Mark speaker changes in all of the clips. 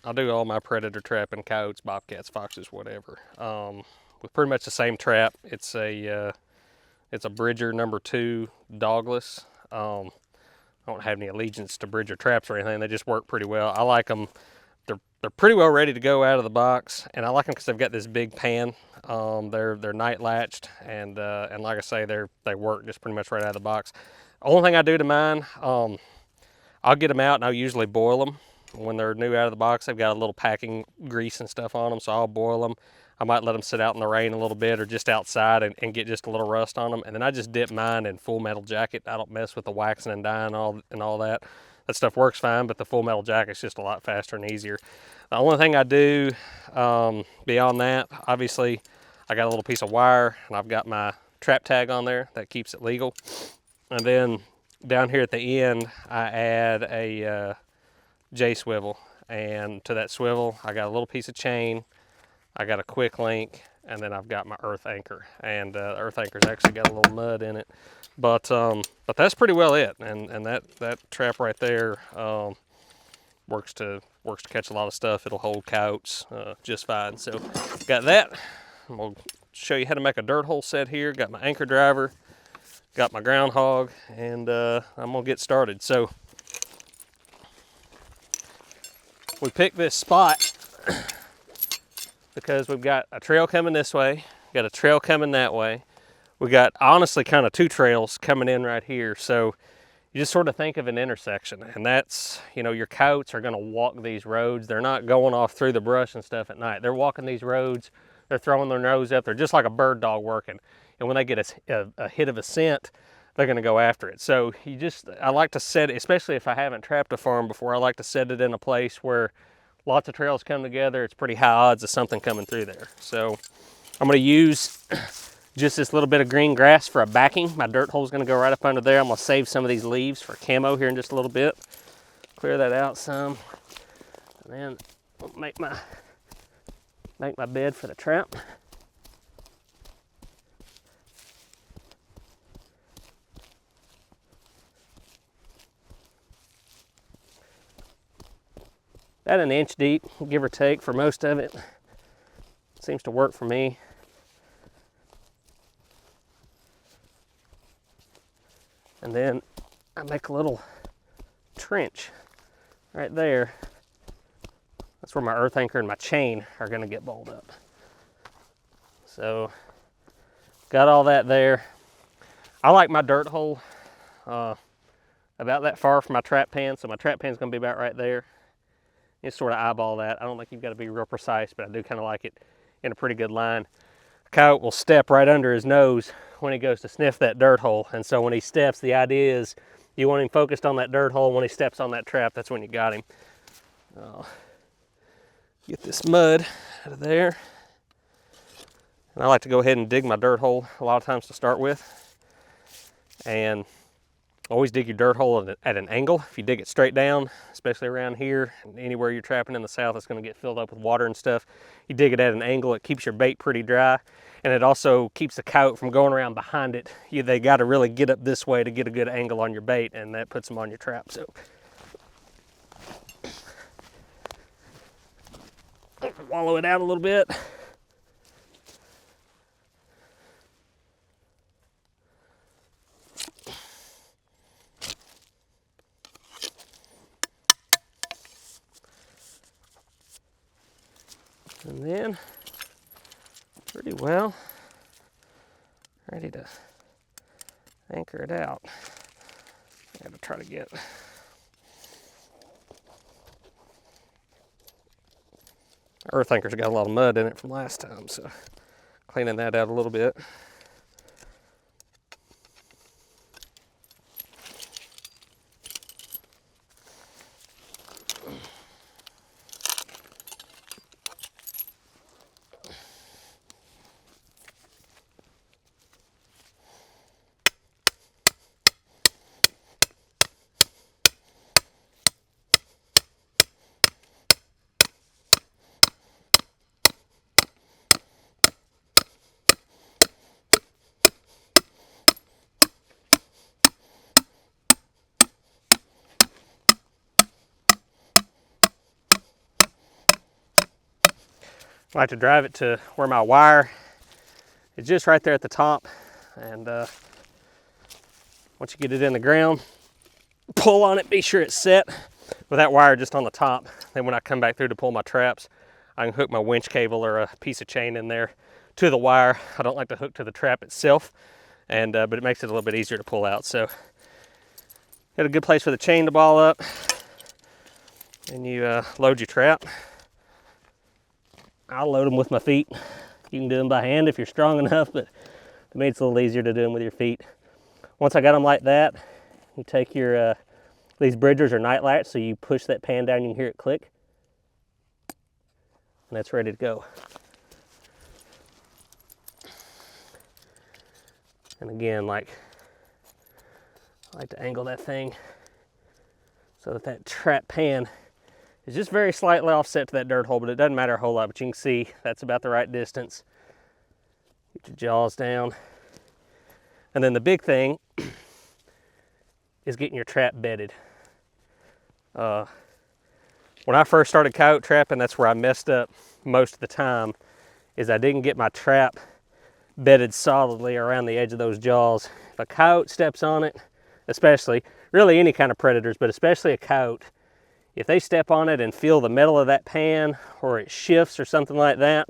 Speaker 1: I do all my predator trapping, coyotes, bobcats, foxes, whatever. With pretty much the same trap. It's a Bridger #2 dogless. I don't have any allegiance to Bridger traps or anything. They just work pretty well. I like them. They're pretty well ready to go out of the box, and I like them because they've got this big pan. They're night latched, and like I say, they work just pretty much right out of the box. Only thing I do to mine, I'll get them out and I'll usually boil them when they're new out of the box. They've got a little packing grease and stuff on them, so I'll boil them. I might let them sit out in the rain a little bit or just outside and get just a little rust on them. And then I just dip mine in Full Metal Jacket. I don't mess with the waxing and dyeing and all that. That stuff works fine, but the Full Metal Jacket's just a lot faster and easier. The only thing I do beyond that, obviously, I got a little piece of wire and I've got my trap tag on there that keeps it legal. And then down here at the end, I add a J swivel, and to that swivel, I got a little piece of chain, I got a quick link, and then I've got my earth anchor. And the earth anchor's actually got a little mud in it, but that's pretty well it. And that trap right there works to catch a lot of stuff. It'll hold coyotes just fine. So got that. I'm gonna show you how to make a dirt hole set here. Got my anchor driver, got my groundhog, and I'm gonna get started. So we picked this spot because we've got a trail coming this way, got a trail coming that way. We got honestly kind of two trails coming in right here. So you just sort of think of an intersection, and that's, you know, your coyotes are gonna walk these roads. They're not going off through the brush and stuff at night. They're walking these roads, they're throwing their nose up. They're just like a bird dog working. And when they get a hit of a scent, they're gonna go after it. So I like to set it, especially if I haven't trapped a farm before, I like to set it in a place where lots of trails come together. It's pretty high odds of something coming through there. So I'm gonna use just this little bit of green grass for a backing. My dirt hole's gonna go right up under there. I'm gonna save some of these leaves for camo here in just a little bit. Clear that out some. And then I'll make my bed for the trap. About an inch deep, give or take, for most of it. Seems to work for me. And then I make a little trench right there. That's where my earth anchor and my chain are gonna get bowled up. So, got all that there. I like my dirt hole about that far from my trap pan, so my trap pan's gonna be about right there. Just sort of eyeball that. I don't think you've got to be real precise, but I do kind of like it in a pretty good line. A coyote will step right under his nose when he goes to sniff that dirt hole, and so when he steps, the idea is you want him focused on that dirt hole. When he steps on that trap, that's when you got him. Get this mud out of there. And I like to go ahead and dig my dirt hole a lot of times to start with. And always dig your dirt hole at an angle. If you dig it straight down, especially around here, anywhere you're trapping in the south, it's going to get filled up with water and stuff. You dig it at an angle, it keeps your bait pretty dry, and it also keeps the coyote from going around behind it. They got to really get up this way to get a good angle on your bait, and that puts them on your trap. So wallow it out a little bit. And then, pretty well, ready to anchor it out. I gotta try to get earth anchor's got a lot of mud in it from last time, so cleaning that out a little bit. I like to drive it to where my wire is just right there at the top. And once you get it in the ground, pull on it, be sure it's set with that wire just on the top. Then when I come back through to pull my traps, I can hook my winch cable or a piece of chain in there to the wire. I don't like to hook to the trap itself, and but it makes it a little bit easier to pull out. So got a good place for the chain to ball up, and you load your trap. I'll load them with my feet. You can do them by hand if you're strong enough, but to me it's a little easier to do them with your feet. Once I got them like that, you take your these bridgers are night lights, so you push that pan down, you can hear it click, and that's ready to go. And again, I like to angle that thing so that that trap pan is just very slightly offset to that dirt hole, but it doesn't matter a whole lot, but you can see that's about the right distance. Get your jaws down. And then the big thing is getting your trap bedded. When I first started coyote trapping, that's where I messed up most of the time, is I didn't get my trap bedded solidly around the edge of those jaws. If a coyote steps on it, especially, really any kind of predators, but especially a coyote, if they step on it and feel the metal of that pan or it shifts or something like that,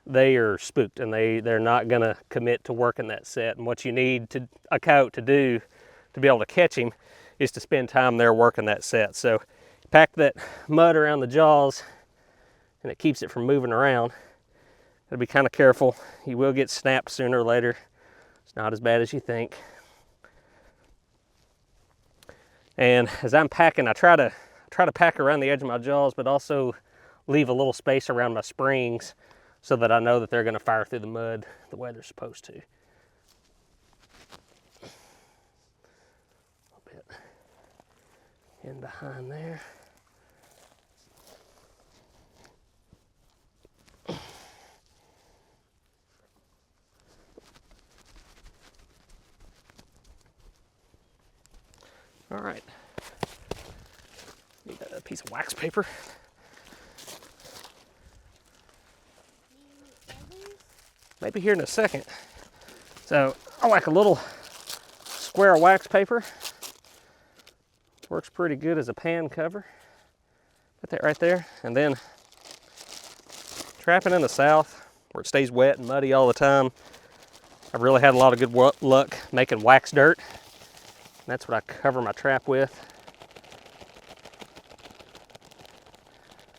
Speaker 1: they are spooked and they're not gonna commit to working that set. And what you need a coyote to do to be able to catch him is to spend time there working that set. So pack that mud around the jaws and it keeps it from moving around. Gotta be kind of careful. You will get snapped sooner or later. It's not as bad as you think. And as I'm packing, I try to pack around the edge of my jaws, but also leave a little space around my springs so that I know that they're gonna fire through the mud the way they're supposed to. A little bit in behind there. All right, need a piece of wax paper. Maybe here in a second. So I like a little square wax paper. Works pretty good as a pan cover. Put that right there. And then trapping in the south where it stays wet and muddy all the time, I've really had a lot of good luck making wax dirt. That's what I cover my trap with.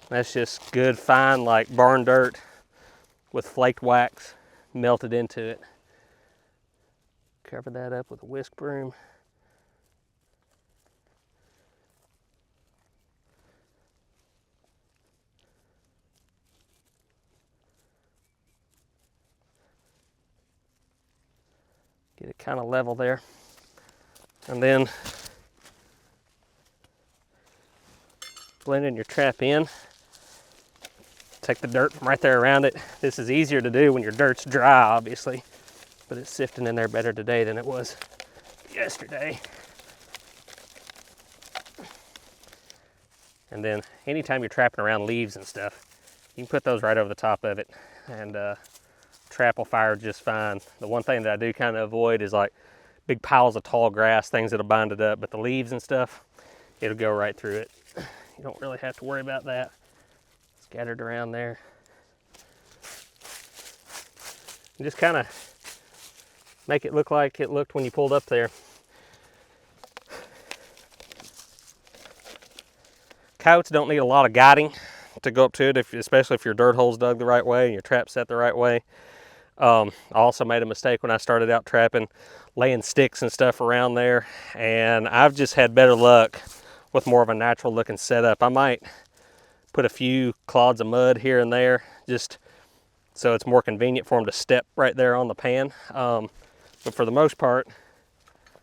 Speaker 1: That's just good, fine, like barn dirt with flaked wax melted into it. Cover that up with a whisk broom. Get it kind of level there. And then blending your trap in. Take the dirt from right there around it. This is easier to do when your dirt's dry, obviously, but it's sifting in there better today than it was yesterday. And then anytime you're trapping around leaves and stuff, you can put those right over the top of it, and trap will fire just fine. The one thing that I do kind of avoid is like big piles of tall grass, things that'll bind it up, but the leaves and stuff, it'll go right through it. You don't really have to worry about that. Scattered around there. And just kind of make it look like it looked when you pulled up there. Coyotes don't need a lot of guiding to go up to it, especially if your dirt hole's dug the right way and your trap set the right way. I also made a mistake when I started out trapping, laying sticks and stuff around there, and I've just had better luck with more of a natural looking setup. I might put a few clods of mud here and there just so it's more convenient for them to step right there on the pan. But for the most part,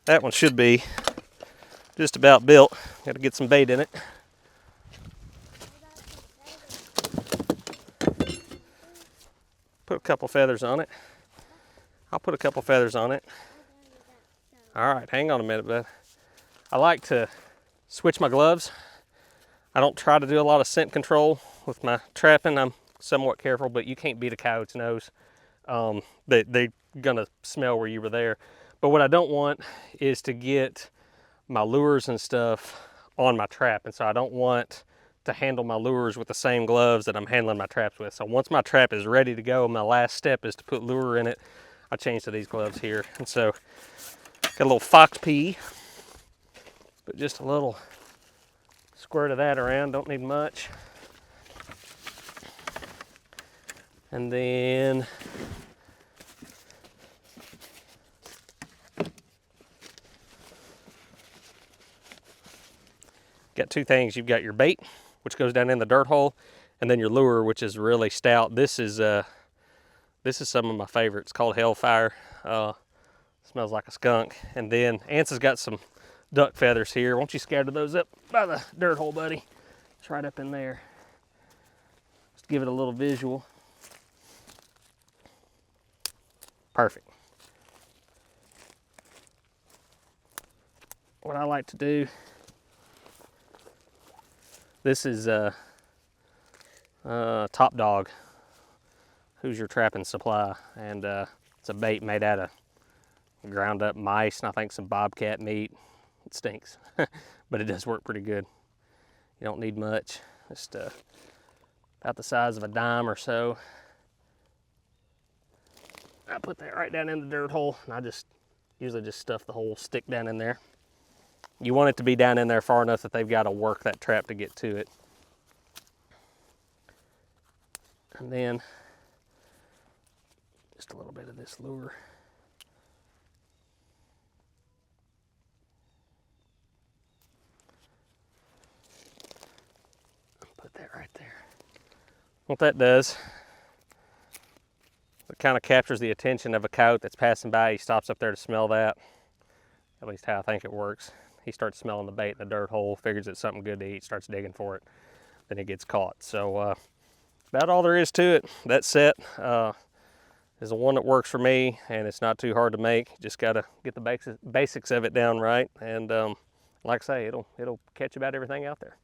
Speaker 1: that one should be just about built. Got to get some bait in it. Put a couple feathers on it. I'll put a couple feathers on it. All right, hang on a minute, bud. I like to switch my gloves. I don't try to do a lot of scent control with my trapping. I'm somewhat careful, but you can't beat a coyote's nose. They're gonna smell where you were there. But what I don't want is to get my lures and stuff on my trap, and so I don't want to handle my lures with the same gloves that I'm handling my traps with. So once my trap is ready to go, my last step is to put lure in it. I change to these gloves here, and so got a little fox pea, but just a little squirt of that around, don't need much. And then got two things. You've got your bait, which goes down in the dirt hole, and then your lure, which is really stout. This is some of my favorites, called Hellfire. Smells like a skunk. And then Ance has got some duck feathers here. Won't you scatter those up by the dirt hole, buddy? It's right up in there. Just give it a little visual. Perfect. What I like to do, this is Top Dog, Who's Your Trapping Supply, and it's a bait made out of ground up mice and I think some bobcat meat. It stinks, but it does work pretty good. You don't need much, just about the size of a dime or so. I put that right down in the dirt hole, and I usually just stuff the whole stick down in there. You want it to be down in there far enough that they've got to work that trap to get to it. And then just a little bit of this lure. Put that right there. What that does, it kind of captures the attention of a coyote that's passing by. He stops up there to smell that. At least how I think it works. He starts smelling the bait in the dirt hole, figures it's something good to eat, starts digging for it, then it gets caught. So about all there is to it. That set is the one that works for me, and it's not too hard to make. Just gotta get the basics of it down right, and like I say, it'll catch about everything out there.